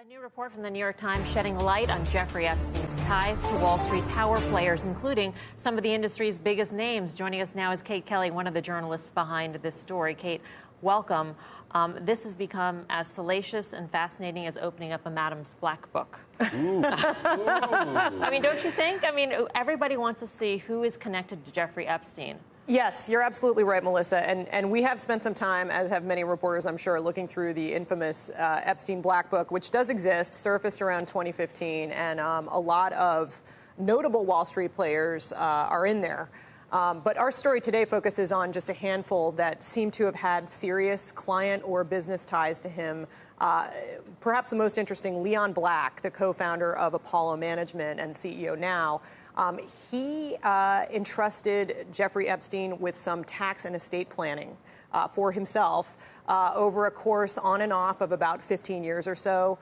A new report from the New York Times shedding light on Jeffrey Epstein's ties to Wall Street power players, including some of the industry's biggest names. Joining us now is Kate Kelly, one of the journalists behind this story. Kate, welcome. This has become as salacious and fascinating as opening up a Madam's Black book. Ooh. I mean, don't you think? I mean, everybody wants to see who is connected to Jeffrey Epstein. Yes, you're absolutely right, Melissa. And we have spent some time, as have many reporters, I'm sure, looking through the infamous Epstein Black Book, which does exist, surfaced around 2015. And a lot of notable Wall Street players are in there. But our story today focuses on just a handful that seem to have had serious client or business ties to him. Perhaps the most interesting, Leon Black, the co-founder of Apollo Management and CEO now. He entrusted Jeffrey Epstein with some tax and estate planning for himself over a course on and off of about 15 years or so.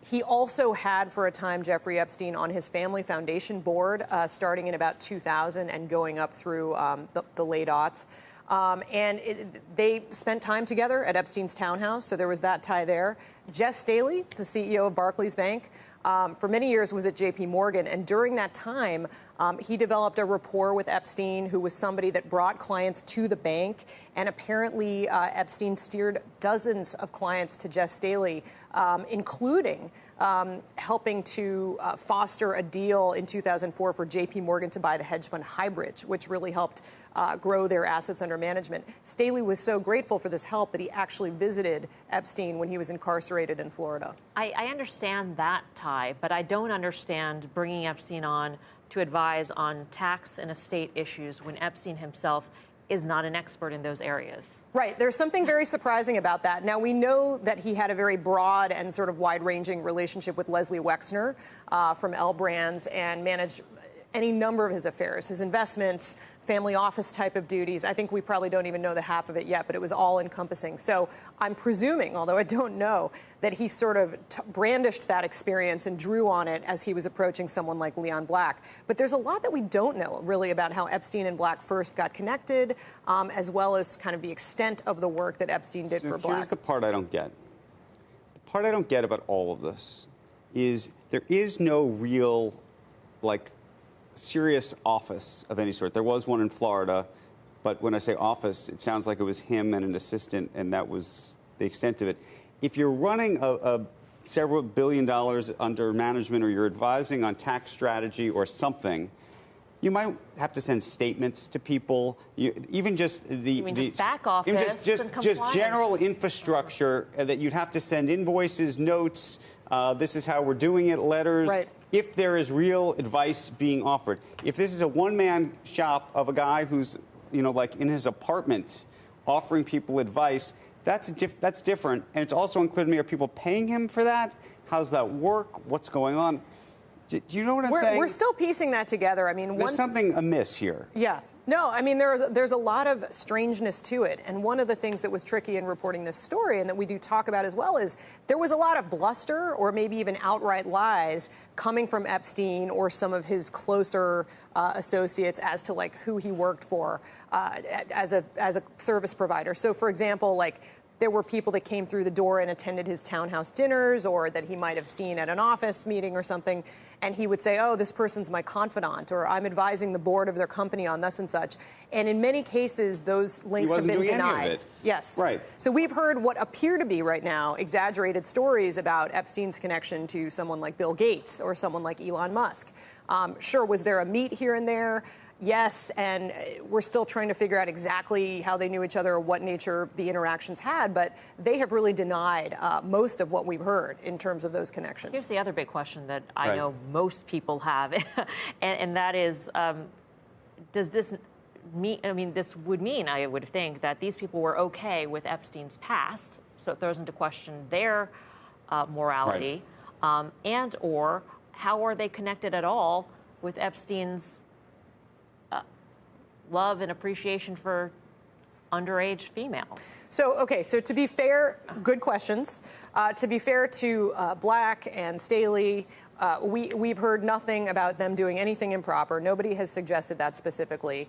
He also had, for a time, Jeffrey Epstein on his family foundation board, starting in about 2000 and going up through the late aughts. They spent time together at Epstein's townhouse, so there was that tie there. Jess Staley, the CEO of Barclays Bank, for many years was at J.P. Morgan, and during that time, he developed a rapport with Epstein, who was somebody that brought clients to the bank, and apparently Epstein steered dozens of clients to Jess Staley, including helping to foster a deal in 2004 for J.P. Morgan to buy the hedge fund Highbridge, which really helped grow their assets under management. Staley was so grateful for this help that he actually visited Epstein when he was incarcerated in Florida. I understand that tie, but I don't understand bringing Epstein on to advise on tax and estate issues when Epstein himself is not an expert in those areas. Right. There's something very surprising about that. Now, we know that he had a very broad and sort of wide-ranging relationship with Leslie Wexner from L Brands and managed any number of his affairs, his investments, family office type of duties. I think we probably don't even know the half of it yet, but it was all encompassing. So I'm presuming, although I don't know, that he sort of brandished that experience and drew on it as he was approaching someone like Leon Black. But there's a lot that we don't know really about how Epstein and Black first got connected, as well as kind of the extent of the work that Epstein did for Black. Here's the part I don't get. The part I don't get about all of this is there is no real, serious office of any sort. There was one in Florida, but when I say office, it sounds like it was him and an assistant, and that was the extent of it. If you're running a several $1 billion under management, or you're advising on tax strategy or something, you might have to send statements to people. Even just just back office, just general infrastructure that you'd have to send invoices, notes. This is how we're doing it, letters. Right. If there is real advice being offered, if this is a one-man shop of a guy who's, in his apartment offering people advice, that's different. And it's also unclear to me, are people paying him for that? How's that work? What's going on? Do you know what I'm saying? We're still piecing that together. I mean, there's something amiss here. Yeah. No, I mean, there's a lot of strangeness to it. And one of the things that was tricky in reporting this story, and that we do talk about as well, is there was a lot of bluster or maybe even outright lies coming from Epstein or some of his closer associates as to who he worked for as a service provider. So, for example, there were people that came through the door and attended his townhouse dinners, or that he might have seen at an office meeting or something, and he would say, oh, this person's my confidant, or I'm advising the board of their company on thus and such. And in many cases, those links have been denied. He wasn't doing any of it. Yes. Right. So we've heard what appear to be right now exaggerated stories about Epstein's connection to someone like Bill Gates or someone like Elon Musk. Sure, was there a meet here and there? Yes, and we're still trying to figure out exactly how they knew each other or what nature the interactions had, but they have really denied most of what we've heard in terms of those connections. Here's the other big question that I know most people have, and that is, does this mean, this would mean, I would think, that these people were okay with Epstein's past, so it throws into question their morality, and or how are they connected at all with Epstein's love and appreciation for underage females? So to be fair, good questions. To be fair to Black and Staley, we've heard nothing about them doing anything improper. Nobody has suggested that specifically.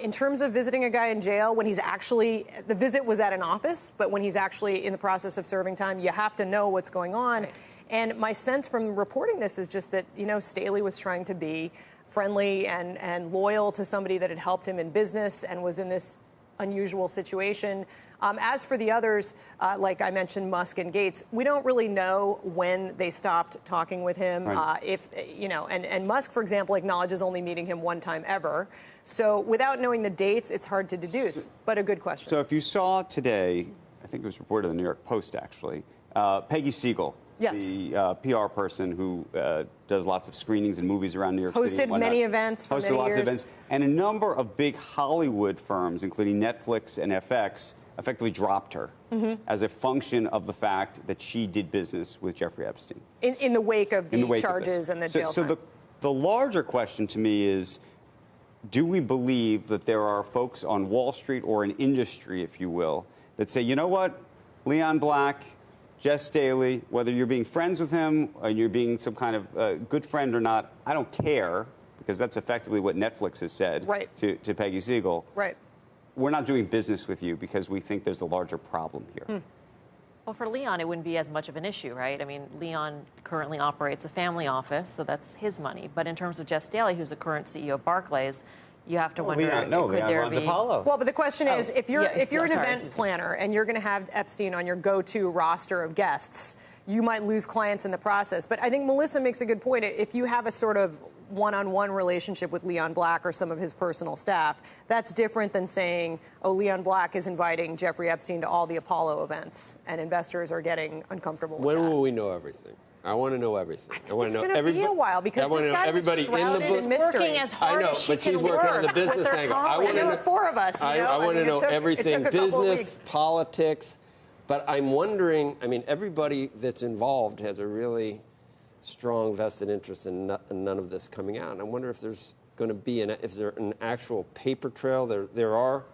In terms of visiting a guy in jail, when he's actually, the visit was at an office, but when he's actually in the process of serving time, you have to know what's going on. Right. And my sense from reporting this is just that, Staley was trying to be friendly and loyal to somebody that had helped him in business and was in this unusual situation. As for the others, like I mentioned, Musk and Gates, we don't really know when they stopped talking with him. Right. And Musk, for example, acknowledges only meeting him one time ever. So without knowing the dates, it's hard to deduce, but a good question. So if you saw today, I think it was reported in the New York Post, actually, Peggy Siegel. Yes. The PR person who does lots of screenings and movies around New York City. Hosted many events for many years. Hosted lots of events. And a number of big Hollywood firms, including Netflix and FX, effectively dropped her as a function of the fact that she did business with Jeffrey Epstein. In the wake of the charges and the jail time. So the larger question to me is, do we believe that there are folks on Wall Street or in industry, if you will, that say, you know what, Leon Black, Jess Staley, whether you're being friends with him or you're being some kind of good friend or not, I don't care, because that's effectively what Netflix has said to Peggy Siegel. Right. We're not doing business with you because we think there's a larger problem here. Well, for Leon, it wouldn't be as much of an issue, right? I mean, Leon currently operates a family office, so that's his money. But in terms of Jeff Staley, who's the current CEO of Barclays, you have to wonder, Leon runs Apollo. Well, but the question is, if you're an event planner and you're going to have Epstein on your go-to roster of guests, you might lose clients in the process. But I think Melissa makes a good point. If you have a sort of one-on-one relationship with Leon Black or some of his personal staff, that's different than saying, oh, Leon Black is inviting Jeffrey Epstein to all the Apollo events, and investors are getting uncomfortable with that. When will we know everything? I want to know everything. I want to know everybody. It's going to be a while because this guy is shrouded in mystery. Working as hard I know, but she's working on the business angle. I want to know four of us. I want to know everything: business, politics. But I'm wondering. I mean, everybody that's involved has a really strong vested interest in none of this coming out. And I wonder if there's going to be an actual paper trail. There are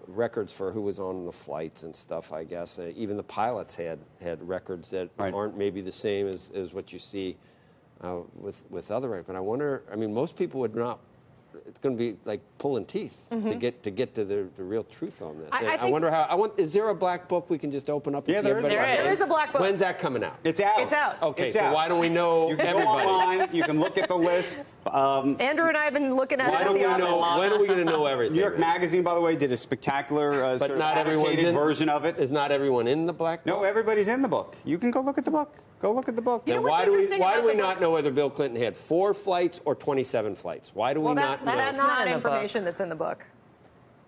records for who was on the flights and stuff, I guess. Even the pilots had records that aren't maybe the same as what you see with other records. But I wonder, I mean, most people would not. It's going to be like pulling teeth to get to the real truth on this. I wonder how. Is there a black book we can just open up? And see there is a black book. When's that coming out? It's out. It's out. Okay, it's so out. why don't we know you can everybody? Go online. You can look at the list. Andrew and I have been looking at it. When are we going to know everything? New York Magazine, by the way, did a spectacular but not everyone's version of it. Is not everyone in the black book? No, everybody's in the book. You can go look at the book. Go look at the book. Then why do we not know whether Bill Clinton had 4 flights or 27 flights? Why do we not know? That's not information that's in the book.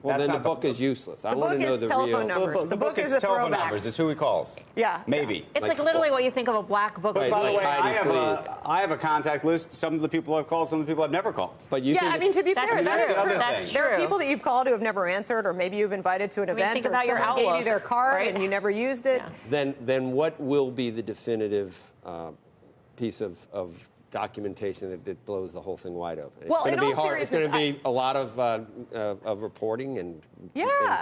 Well, then the book is useless. I want to know the telephone real. numbers. The book is telephone numbers. It's who he calls. Yeah. Maybe. It's like literally what you think of a black book. But by the way, I have a contact list. Some of the people I've called, some of the people I've never called. But you I mean, to be fair, that's true. There are people that you've called who have never answered, or maybe you've invited to an event, think about or your someone Outlook, gave you their card right? and you never used it. Yeah. Then what will be the definitive piece of documentation that blows the whole thing wide open? It's going to be hard. It's going to be a lot of reporting and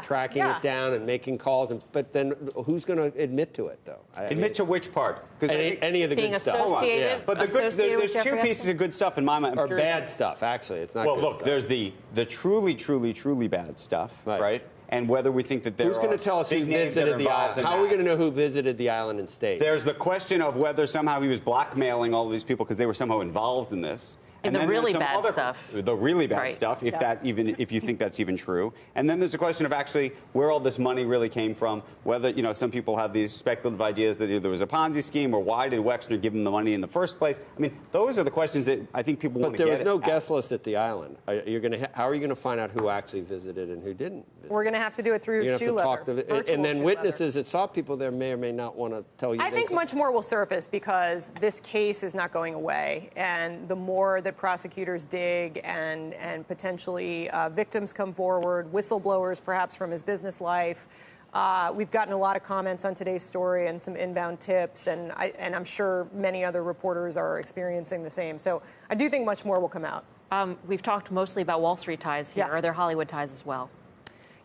tracking it down and making calls. But then who's going to admit to it, though? Admit to which part? Because any of the good stuff. Yeah. But there's 2 pieces of good stuff in my mind. Or bad stuff, actually. It's not good look, stuff. there's the truly, truly, truly bad stuff, right? And whether we think that there Who's going to tell us who visited the island? How are we going to know who visited the island and stayed? There's the question of whether somehow he was blackmailing all of these people because they were somehow involved in this. And the really bad stuff. The really bad stuff, if you think that's even true. And then there's the question of actually where all this money really came from, whether, some people have these speculative ideas that either there was a Ponzi scheme or why did Wexner give them the money in the first place? I mean, those are the questions that I think people want to get at. But there was no guest list at the island. How are you going to find out who actually visited and who didn't visit? We're going to have to do it through shoe leather. And then witnesses that saw people there may or may not want to tell you. I think much more will surface because this case is not going away. And the more that prosecutors dig and potentially victims come forward, whistleblowers perhaps from his business life. We've gotten a lot of comments on today's story and some inbound tips, and I'm sure many other reporters are experiencing the same. So I do think much more will come out. We've talked mostly about Wall Street ties here. Yeah. Are there Hollywood ties as well?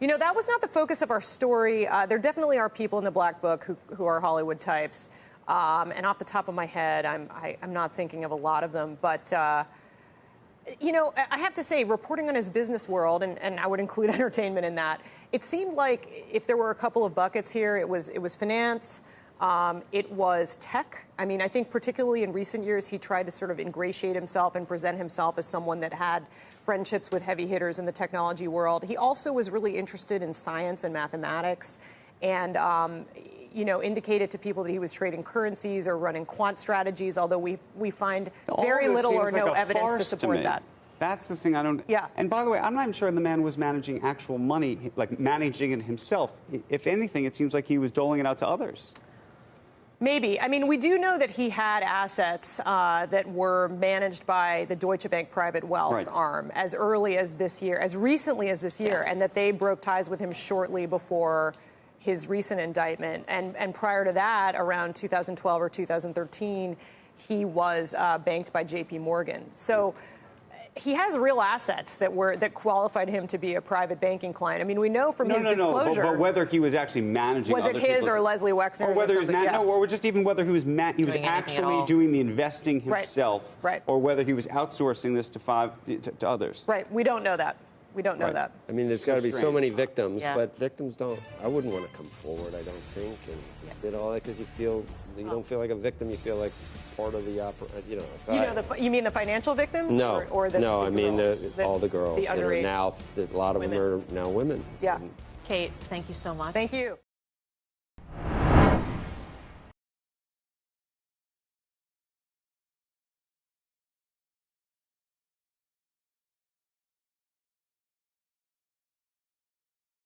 You know, that was not the focus of our story. There definitely are people in the Black Book who are Hollywood types. And off the top of my head, I'm not thinking of a lot of them. But, you know, I have to say, reporting on his business world, and I would include entertainment in that, it seemed like if there were a couple of buckets here, it was finance, it was tech. I mean, I think particularly in recent years, he tried to sort of ingratiate himself and present himself as someone that had friendships with heavy hitters in the technology world. He also was really interested in science and mathematics and, you know, indicated to people that he was trading currencies or running quant strategies, although we find very little or no evidence to support that. That's the thing I don't... Yeah. And by the way, I'm not even sure the man was managing actual money, like managing it himself. If anything, it seems like he was doling it out to others. Maybe. I mean, we do know that he had assets that were managed by the Deutsche Bank private wealth arm as early as this year, as recently as this year, and that they broke ties with him shortly before his recent indictment. And prior to that, around 2012 or 2013, he was banked by J.P. Morgan. So he has real assets that qualified him to be a private banking client. I mean, we know from his disclosure. But whether he was actually managing, was it his or Leslie Wexner's, or whether he was or just even whether he was actually doing the investing himself, or whether he was outsourcing this to others. Right. We don't know that. We don't know that. I mean, there's got to be so many victims, but victims don't. I wouldn't want to come forward, I don't think, and did all that because you don't feel like a victim. You feel like part of the you know. You mean the financial victims? No, or the I mean all the girls. The underage. Now, a lot of them are now women. Yeah. Kate, thank you so much. Thank you.